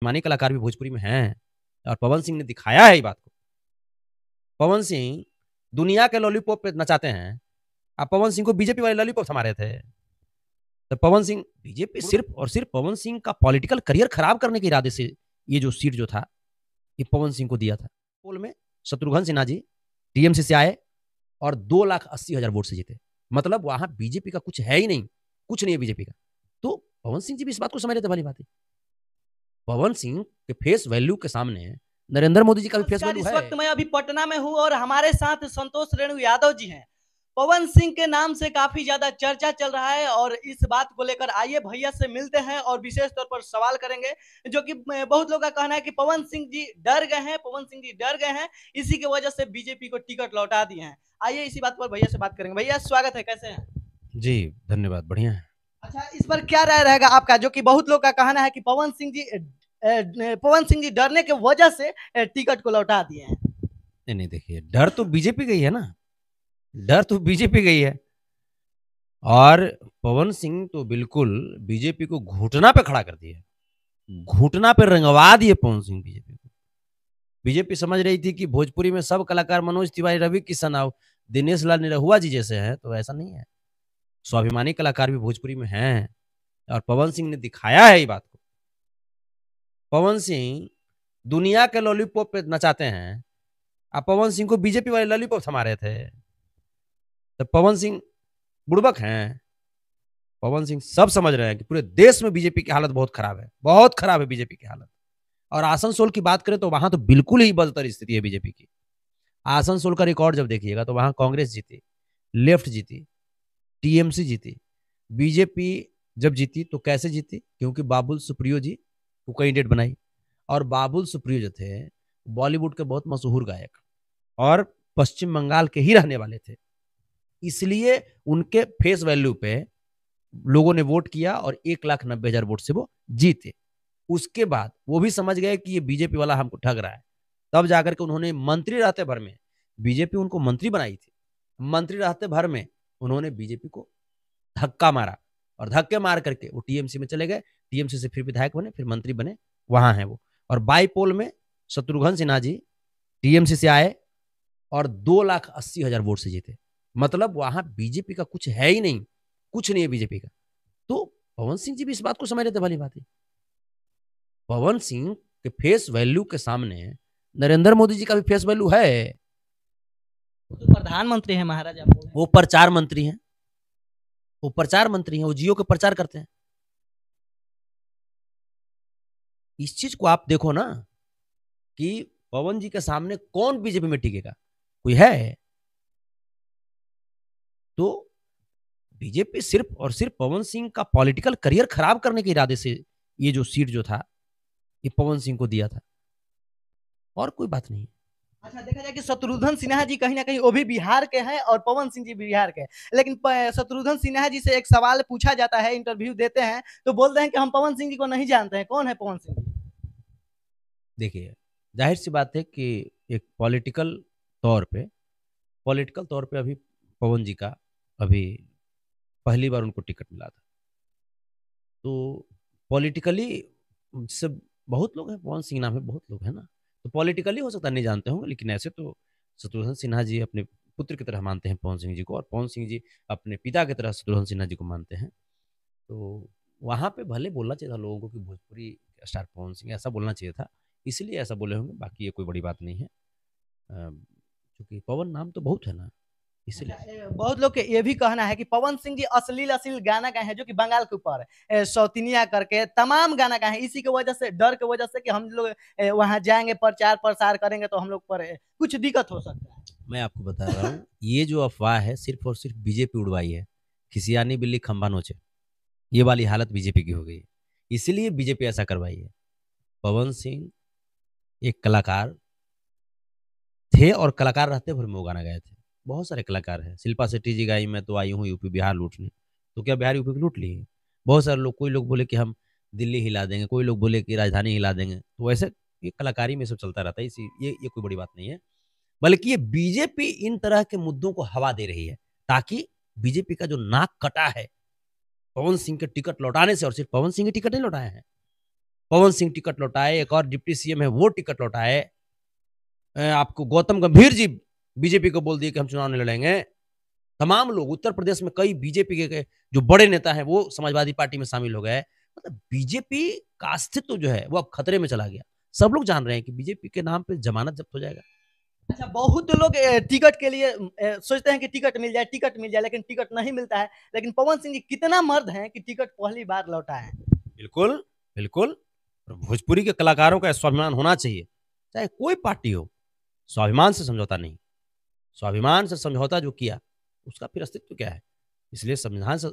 मानी कलाकार भी भोजपुरी में हैं और पवन सिंह ने दिखाया है ये बात को। पवन सिंह दुनिया के लॉलीपॉप पे नचाते हैं। आप पवन सिंह को बीजेपी वाले लॉलीपॉप थमा रहे थे। तो पवन सिंह बीजेपी सिर्फ और सिर्फ पवन सिंह का पॉलिटिकल करियर खराब करने के इरादे से ये जो सीट जो था ये पवन सिंह को दिया था। पोल में शत्रुघ्न सिन्हा जी टीएमसी से आए और 2,80,000 वोट से जीते। मतलब वहां बीजेपी का कुछ है ही नहीं, कुछ नहीं है बीजेपी का। तो पवन सिंह जी भी इस बात को समझ रहे थे भली बात। पवन सिंह के फेस वैल्यू के सामने नरेंद्र मोदी जी का भी फेस वैल्यू है। इस वक्त मैं अभी पटना में हूं और हमारे साथ संतोष रेणु यादव जी हैं। पवन सिंह के नाम से काफी ज्यादा चर्चा चल रहा है और इस बात को लेकर आइए भैया से मिलते हैं और विशेष तौर पर सवाल करेंगे, जो कि बहुत लोग का कहना है कि पवन सिंह जी डर गए हैं, पवन सिंह जी डर गए हैं, इसी की वजह से बीजेपी को टिकट लौटा दिए हैं। आइए इसी बात पर भैया से बात करेंगे। भैया स्वागत है, कैसे हैं? जी धन्यवाद, बढ़िया है। अच्छा, इस पर क्या राय रहेगा आपका, जो कि बहुत लोग का कहना है कि पवन सिंह जी डरने की वजह से टिकट को लौटा दिए हैं। नहीं देखिए, डर तो बीजेपी गई है ना, डर तो बीजेपी गई है। और पवन सिंह तो बिल्कुल बीजेपी को घुटना पे खड़ा कर दिया, घुटना पे रंगवा दिए पवन सिंह बीजेपी को। बीजेपी समझ रही थी कि भोजपुरी में सब कलाकार मनोज तिवारी, रवि किशन और दिनेश लाल निरहुआ जी जैसे हैं, तो ऐसा नहीं है। स्वाभिमानी कलाकार भी भोजपुरी में हैं और पवन सिंह ने दिखाया है ये बात को। पवन सिंह दुनिया के लॉलीपॉप पे नचाते हैं। आप पवन सिंह को बीजेपी वाले लॉलीपॉप थमा रहे थे। तो पवन सिंह बुड़बक हैं। पवन सिंह सब समझ रहे हैं कि पूरे देश में बीजेपी की हालत बहुत खराब है, बहुत खराब है बीजेपी की हालत। और आसनसोल की बात करें तो वहां तो बिल्कुल ही बदतर स्थिति है बीजेपी की। आसनसोल का रिकॉर्ड जब देखिएगा तो वहां कांग्रेस जीती, लेफ्ट जीती, टीएमसी जीती। बीजेपी जब जीती तो कैसे जीती? क्योंकि बाबुल सुप्रियो जी को कैंडिडेट बनाई। और बाबुल सुप्रियो जो थे बॉलीवुड के बहुत मशहूर गायक और पश्चिम बंगाल के ही रहने वाले थे, इसलिए उनके फेस वैल्यू पे लोगों ने वोट किया और 1,90,000 वोट से वो जीते। उसके बाद वो भी समझ गए कि ये बीजेपी वाला हमको ठग रहा है। तब जाकर के उन्होंने मंत्री रहते भर में, बीजेपी उनको मंत्री बनाई थी, मंत्री रहते भर में उन्होंने बीजेपी को धक्का मारा और धक्के मार करके वो टीएमसी में चले गए। टीएमसी से फिर विधायक बने, फिर मंत्री बने, वहां है वो। और बाईपोल में शत्रुघ्न सिन्हा जी टीएमसी से आए और 2,80,000 वोट से जीते। मतलब वहां बीजेपी का कुछ है ही नहीं, कुछ नहीं है बीजेपी का। तो पवन सिंह जी भी इस बात को समझ रहे थे भली बात। पवन सिंह के फेस वैल्यू के सामने नरेंद्र मोदी जी का भी फेस वैल्यू है। वो तो प्रधानमंत्री है महाराज, आप वो प्रचार मंत्री हैं, वो प्रचार मंत्री हैं, वो जियो के प्रचार करते हैं। इस चीज को आप देखो ना कि पवन जी के सामने कौन बीजेपी में टिकेगा, कोई है? तो बीजेपी सिर्फ और सिर्फ पवन सिंह का पॉलिटिकल करियर खराब करने के इरादे से ये जो सीट जो था ये पवन सिंह को दिया था, और कोई बात नहीं। अच्छा, देखा जाए कि शत्रुघ्न सिन्हा जी कहीं ना कहीं वो भी बिहार के हैं और पवन सिंह जी बिहार के हैं, लेकिन शत्रुघ्न सिन्हा जी से एक सवाल पूछा जाता है, इंटरव्यू देते हैं तो बोलते हैं कि हम पवन सिंह जी को नहीं जानते हैं। कौन है पवन सिंह जी? देखिए, जाहिर सी बात है कि एक पॉलिटिकल तौर पे अभी पवन जी का अभी पहली बार उनको टिकट मिला था। तो पॉलिटिकली सब बहुत लोग हैं, पवन सिंह नाम है, बहुत लोग हैं ना, तो पॉलिटिकली हो सकता नहीं जानते होंगे, लेकिन ऐसे तो शत्रुघ्न सिन्हा जी अपने पुत्र की तरह मानते हैं पवन सिंह जी को, और पवन सिंह जी अपने पिता की तरह शत्रुघ्न सिन्हा जी को मानते हैं। तो वहां पे भले बोलना चाहिए था लोगों को कि भोजपुरी स्टार पवन सिंह, ऐसा बोलना चाहिए था, इसलिए ऐसा बोले होंगे, बाकी ये कोई बड़ी बात नहीं है। क्योंकि पवन नाम तो बहुत है ना, इसलिए। बहुत लोग के ये भी कहना है कि पवन सिंह जी अश्लील अश्लील गाना गाए हैं, जो कि बंगाल के ऊपर सौतिनिया करके तमाम गाना गाए हैं, इसी की वजह से, डर की वजह से कि हम लोग वहां जाएंगे प्रचार प्रसार करेंगे तो हम लोग पर कुछ दिक्कत हो सकता है। मैं आपको बता रहा हूँ ये जो अफवाह है सिर्फ और सिर्फ बीजेपी उड़वाई है। खिसियानी बिल्ली खंबा नोचे, ये वाली हालत बीजेपी की हो गई है, इसीलिए बीजेपी ऐसा करवाई है। पवन सिंह एक कलाकार थे और कलाकार रहते भर में वो गाना गाए थे। बहुत सारे कलाकार हैं, शिल्पा शेट्टी जी गाई मैं तो आई हूँ यूपी बिहार लूटने, तो क्या बिहार यूपी लूट ली है? बहुत सारे लोग, कोई लोग बोले कि हम दिल्ली हिला देंगे, कोई लोग बोले कि राजधानी हिला देंगे, तो वैसे ये कलाकारी में सब चलता रहता है, इसी ये कोई बड़ी बात नहीं है। बल्कि ये बीजेपी इन तरह के मुद्दों को हवा दे रही है ताकि बीजेपी का जो नाक कटा है पवन सिंह के टिकट लौटाने से, और सिर्फ पवन सिंह के टिकट नहीं लौटाए हैं, पवन सिंह टिकट लौटाए, एक और डिप्टी सीएम है वो टिकट लौटाए, आपको गौतम गंभीर जी बीजेपी को बोल दिए कि हम चुनाव नहीं लड़ेंगे। तमाम लोग उत्तर प्रदेश में कई बीजेपी के जो बड़े नेता हैं वो समाजवादी पार्टी में शामिल हो गए। मतलब बीजेपी का अस्तित्व जो है वो अब खतरे में चला गया। सब लोग जान रहे हैं कि बीजेपी के नाम पे जमानत जब्त हो जाएगा। अच्छा, बहुत लोग टिकट के लिए सोचते हैं कि टिकट मिल जाए, लेकिन टिकट नहीं मिलता है। लेकिन पवन सिंह जी कितना मर्द हैं कि टिकट पहली बार लौटा है। बिल्कुल, बिल्कुल। भोजपुरी के कलाकारों का स्वाभिमान होना चाहिए, चाहे कोई पार्टी हो। स्वाभिमान से समझौता नहीं, स्वाभिमान से समझौता जो किया उसका फिर अस्तित्व क्या है? इसलिए संविधान से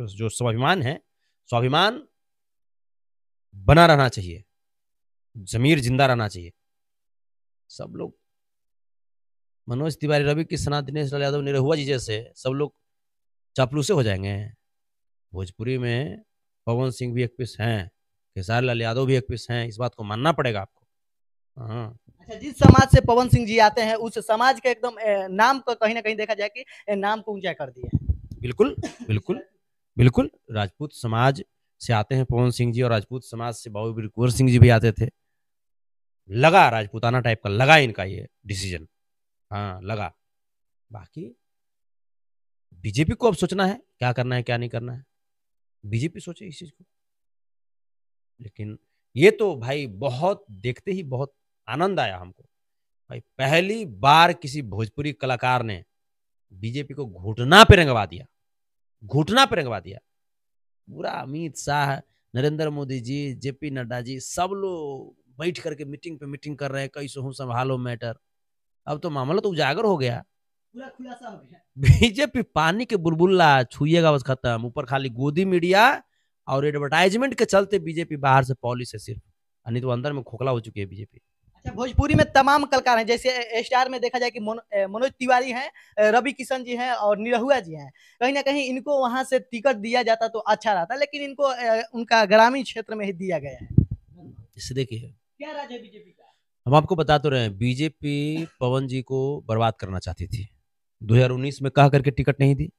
जो स्वाभिमान है, स्वाभिमान बना रहना चाहिए, जमीर जिंदा रहना चाहिए। सब लोग मनोज तिवारी, रवि किशन, दिनेश लाल यादव, निरहुआ जी जैसे सब लोग चापलूसे हो जाएंगे। भोजपुरी में पवन सिंह भी एक पीस हैं, खेसारी लाल यादव भी एक पीस हैं, इस बात को मानना पड़ेगा आपको। हाँ। अच्छा, जिस समाज से पवन सिंह जी आते हैं उस समाज के एकदम नाम को कहीं ना कहीं देखा जाए कि नाम को ऊंचा कर दिया है। बिल्कुल, बिल्कुल, बिल्कुल। राजपूत समाज से आते हैं पवन सिंह जी, और राजपूत समाज से बाबू कुंवर सिंह जी भी आते थे। लगा राजपूताना टाइप का लगा इनका ये डिसीजन, हाँ लगा। बाकी बीजेपी को अब सोचना है क्या करना है क्या नहीं करना है, बीजेपी सोचे इस चीज को। लेकिन ये तो भाई बहुत देखते ही बहुत आनंद आया हमको भाई, पहली बार किसी भोजपुरी कलाकार ने बीजेपी को घुटना पे रंगवा दिया, घुटना पे रंगवा दिया। पूरा अमित शाह, नरेंद्र मोदी जी, जेपी नड्डा जी सब लोग बैठ करके मीटिंग पे मीटिंग कर रहे हैं, कैसे हूं संभालो मैटर। अब तो मामला तो उजागर हो गया, पूरा खुलासा हो गया। बीजेपी पानी के बुलबुला छुइएगा बस खत्म। ऊपर खाली गोदी मीडिया और एडवर्टाइजमेंट के चलते बीजेपी बाहर से पॉलिश है सिर्फ, नहीं तो अंदर में खोखला हो चुकी है बीजेपी। अच्छा, भोजपुरी में तमाम कलाकार हैं, जैसे स्टार में देखा जाए कि मनोज तिवारी हैं, रवि किशन जी हैं और निरहुआ जी हैं। कहीं ना कहीं इनको वहां से टिकट दिया जाता तो अच्छा रहता, लेकिन इनको उनका ग्रामीण क्षेत्र में ही दिया गया है। इससे देखिए, क्या राज है बीजेपी का? हम आपको बता तो रहे हैं, बीजेपी पवन जी को बर्बाद करना चाहती थी। 2019 में कह करके टिकट नहीं दी।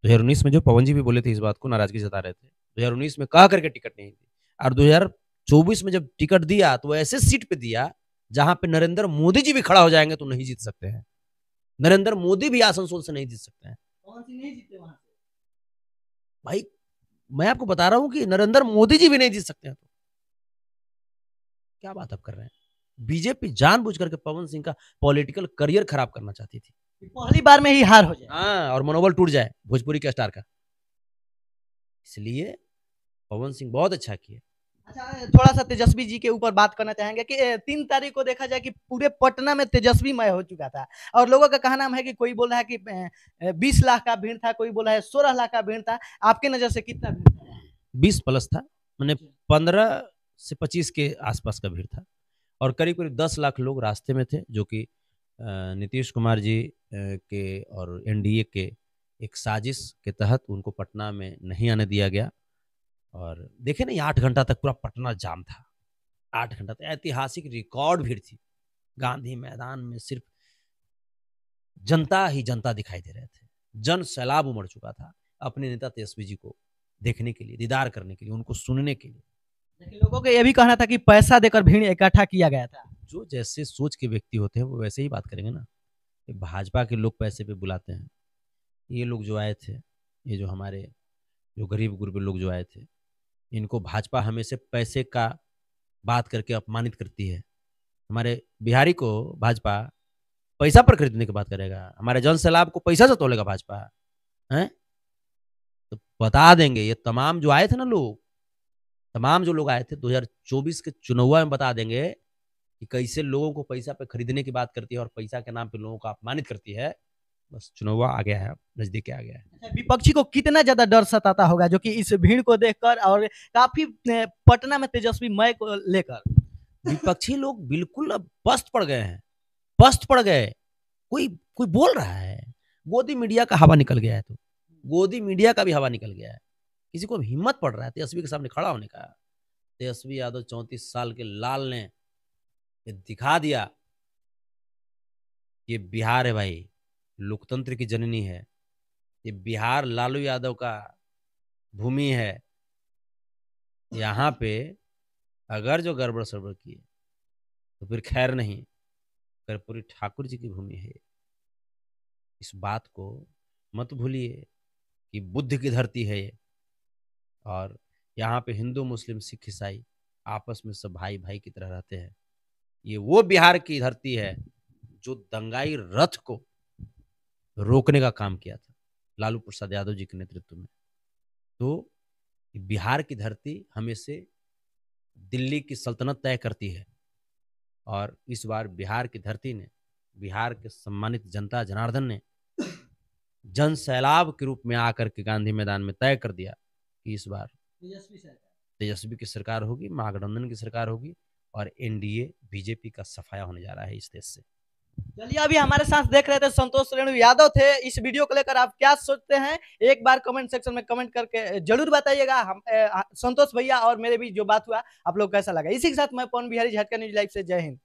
2019 में जो पवन जी भी बोले थे इस बात को, नाराजगी जता रहे थे, 2019 में कह करके टिकट नहीं दी। और 2024 में जब टिकट दिया तो ऐसे सीट पे दिया जहां पे नरेंद्र मोदी जी भी खड़ा हो जाएंगे तो नहीं जीत सकते हैं। नरेंद्र मोदी भी आसनसोल से नहीं जीत सकते हैं। पवन सिंह नहीं जीते वहां से। भाई मैं आपको बता रहा हूं कि नरेंद्र मोदी जी भी नहीं जीत सकते हैं, तो क्या बात आप कर रहे हैं। बीजेपी जानबूझ करके पवन सिंह का पॉलिटिकल करियर खराब करना चाहती थी, पहली बार में ही हार हो जाए। हाँ, और मनोबल टूट जाए भोजपुरी के स्टार का। इसलिए पवन सिंह बहुत अच्छा किए। अच्छा, थोड़ा सा तेजस्वी जी के ऊपर बात करना चाहेंगे कि 3 तारीख को देखा जाए कि पूरे पटना में तेजस्वीमय हो चुका था, और लोगों का कहना है कि कोई बोल रहा है कि 20 लाख का भीड़ था, कोई बोल रहा है 16 लाख का भीड़ था। आपके नजर से कितना भीड़ था? 20 प्लस था, मैंने 15 से 25 के आसपास का भीड़ था, और करीब करीब 10 लाख लोग रास्ते में थे, जो कि नीतीश कुमार जी के और एनडीए के एक साजिश के तहत उनको पटना में नहीं आने दिया गया। और देखे नहीं, 8 घंटा तक पूरा पटना जाम था। 8 घंटा तक ऐतिहासिक रिकॉर्ड भीड़ थी। गांधी मैदान में सिर्फ जनता ही जनता दिखाई दे रहे थे। जन सैलाब उमड़ चुका था अपने नेता तेजस्वी जी को देखने के लिए, दीदार करने के लिए, उनको सुनने के लिए। लेकिन लोगों का यह भी कहना था कि पैसा देकर भीड़ इकट्ठा किया गया था। जो जैसे सोच के व्यक्ति होते हैं वो वैसे ही बात करेंगे ना। भाजपा के लोग पैसे पे बुलाते हैं, ये लोग जो आए थे, ये जो हमारे जो गरीब गुरबे लोग जो आए थे, इनको भाजपा हमेशा पैसे का बात करके अपमानित करती है। हमारे बिहारी को भाजपा पैसा पर खरीदने की बात करेगा, हमारे जन सैलाब को पैसा से तोलेगा भाजपा है। तो बता देंगे ये तमाम जो आए थे ना लोग, तमाम जो लोग आए थे 2024 के चुनाव में, बता देंगे कि कैसे लोगों को पैसा पे खरीदने की बात करती है और पैसा के नाम पे लोगों को अपमानित करती है। बस चुनाव आ गया है, नजदीक आ गया है। अच्छा, विपक्षी को कितना ज्यादा डर सताता होगा जो कि इस भीड़ को देखकर, और काफी पटना में तेजस्वी मय को लेकर। विपक्षी लोग बिल्कुल अब पस्त पड़ गए हैं, पस्त पड़ गए। कोई कोई बोल रहा है, गोदी मीडिया का हवा निकल गया है, तो गोदी मीडिया का भी हवा निकल गया है। किसी को हिम्मत पड़ रहा है तेजस्वी के सामने खड़ा होने का। तेजस्वी यादव 34 साल के लाल ने ये दिखा दिया, ये बिहार है भाई, लोकतंत्र की जननी है। ये बिहार लालू यादव का भूमि है। यहाँ पे अगर जो गड़बड़ सड़बड़ की है तो फिर खैर नहीं, कर्पूरी ठाकुर जी की भूमि है। इस बात को मत भूलिए कि बुद्ध की धरती है ये, और यहाँ पे हिंदू मुस्लिम सिख ईसाई आपस में सब भाई भाई की तरह रहते हैं। ये वो बिहार की धरती है जो दंगाई रथ को रोकने का काम किया था लालू प्रसाद यादव जी के नेतृत्व में। तो बिहार की धरती हमेशा दिल्ली की सल्तनत तय करती है, और इस बार बिहार की धरती ने, बिहार के सम्मानित जनता जनार्दन ने जन सैलाब के रूप में आकर के गांधी मैदान में तय कर दिया कि इस बार तेजस्वी की सरकार होगी, महागठबंधन की सरकार होगी, और एनडीए बीजेपी का सफाया होने जा रहा है इस देश से। चलिए, अभी हमारे साथ देख रहे थे संतोष रेणु यादव थे। इस वीडियो को लेकर आप क्या सोचते हैं, एक बार कमेंट सेक्शन में कमेंट करके जरूर बताइएगा। हम संतोष भैया और मेरे बीच जो बात हुआ आप लोग कैसा लगा। इसी के साथ मैं पवन बिहारी, झटका न्यूज लाइव से, जय हिंद।